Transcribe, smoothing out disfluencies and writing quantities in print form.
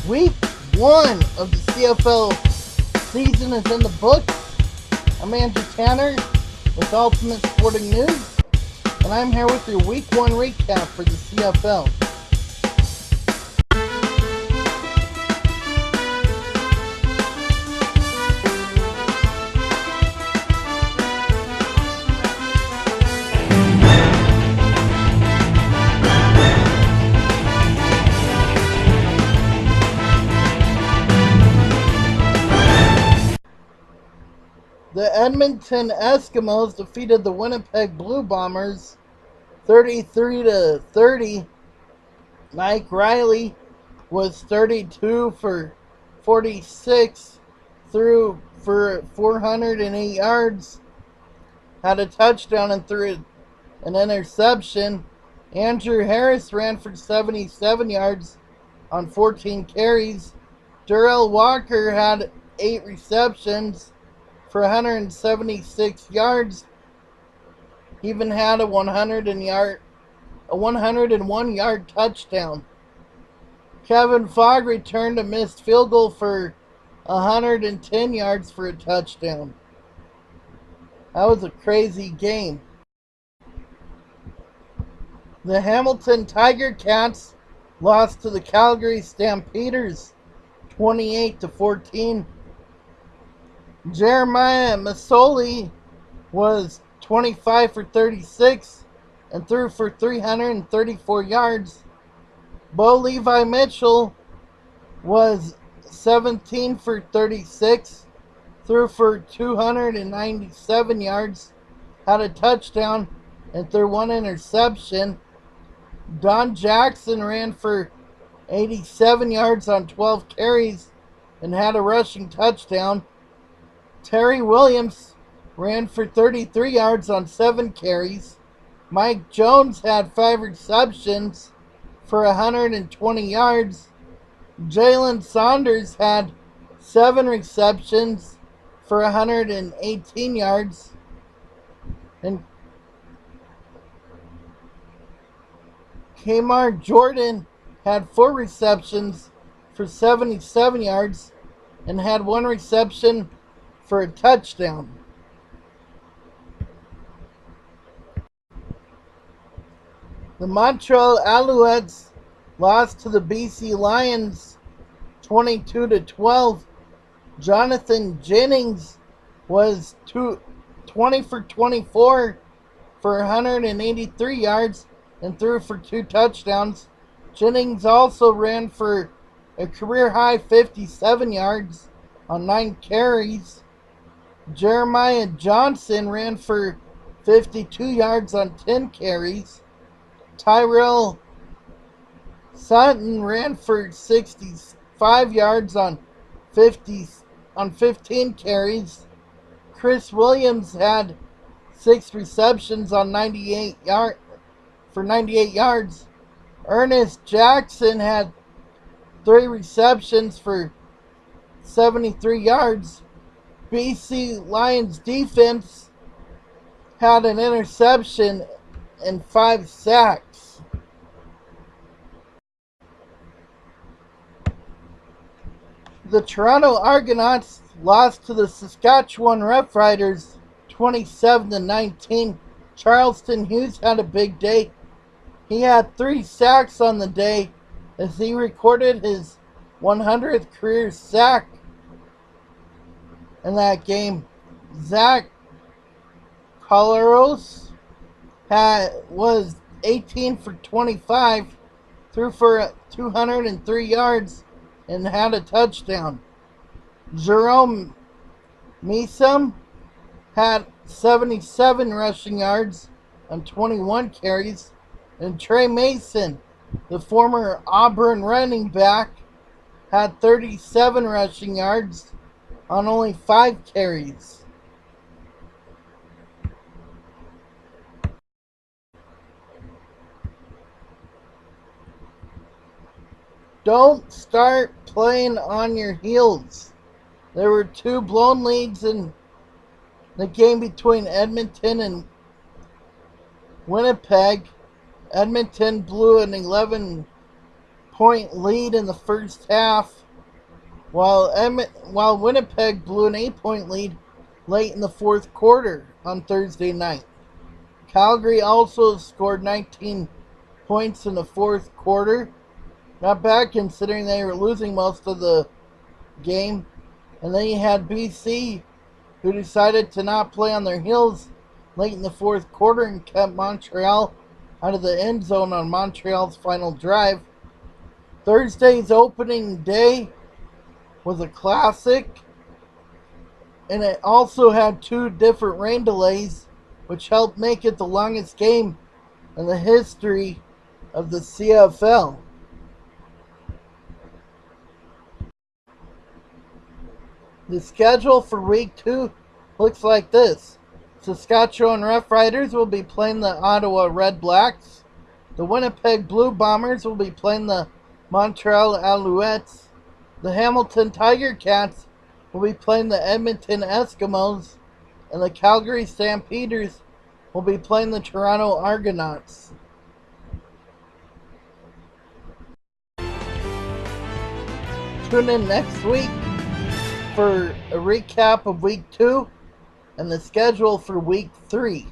Week 1 of the CFL season is in the book. I'm Andrew Tanner with Ultimate Sporting News, and I'm here with your Week 1 recap for the CFL. The Edmonton Eskimos defeated the Winnipeg Blue Bombers 33-30. Mike Riley was 32 for 46, threw for 408 yards, had a touchdown and threw an interception. Andrew Harris ran for 77 yards on 14 carries. Darrell Walker had 8 receptions for 176 yards. He even had a 101-yard touchdown. Kevin Fogg returned a missed field goal for 110 yards for a touchdown. That was a crazy game. The Hamilton Tiger Cats lost to the Calgary Stampeders 28-14. Jeremiah Masoli was 25 for 36 and threw for 334 yards. Bo Levi Mitchell was 17 for 36, threw for 297 yards, had a touchdown, and threw 1 interception. Don Jackson ran for 87 yards on 12 carries and had a rushing touchdown. Terry Williams ran for 33 yards on 7 carries. Mike Jones had 5 receptions for 120 yards. Jalen Saunders had 7 receptions for 118 yards. And Kmar Jordan had 4 receptions for 77 yards and had 1 reception for a touchdown. The Montreal Alouettes lost to the BC Lions 22-12. Jonathan Jennings was 20 for 24 for 183 yards and threw for 2 touchdowns. Jennings also ran for a career-high 57 yards on 9 carries. Jeremiah Johnson ran for 52 yards on 10 carries. Tyrell Sutton ran for 65 yards on 15 carries. Chris Williams had 6 receptions on 98 yards. Ernest Jackson had 3 receptions for 73 yards. BC Lions defense had an interception and 5 sacks. The Toronto Argonauts lost to the Saskatchewan Roughriders 27-19. Charleston Hughes had a big day. He had 3 sacks on the day as he recorded his 100th career sack in that game. Zach Collaros was 18 for 25, threw for 203 yards, and had a touchdown. Jerome Meesum had 77 rushing yards on 21 carries, and Trey Mason, the former Auburn running back, had 37 rushing yards on only 5 carries. Don't start playing on your heels. There were 2 blown leads in the game between Edmonton and Winnipeg. Edmonton blew an 11 8-point lead in the first half, while Winnipeg blew an 8-point lead late in the fourth quarter on Thursday night. Calgary also scored 19 points in the fourth quarter. Not bad considering they were losing most of the game. And then you had BC, who decided to not play on their heels late in the fourth quarter and kept Montreal out of the end zone on Montreal's final drive. Thursday's opening day was a classic, and it also had two different rain delays, which helped make it the longest game in the history of the CFL. The schedule for week 2 looks like this. Saskatchewan Roughriders will be playing the Ottawa Red Blacks. The Winnipeg Blue Bombers will be playing the Montreal Alouettes. The Hamilton Tiger Cats will be playing the Edmonton Eskimos. And the Calgary Stampeders will be playing the Toronto Argonauts. Tune in next week for a recap of week 2 and the schedule for week 3.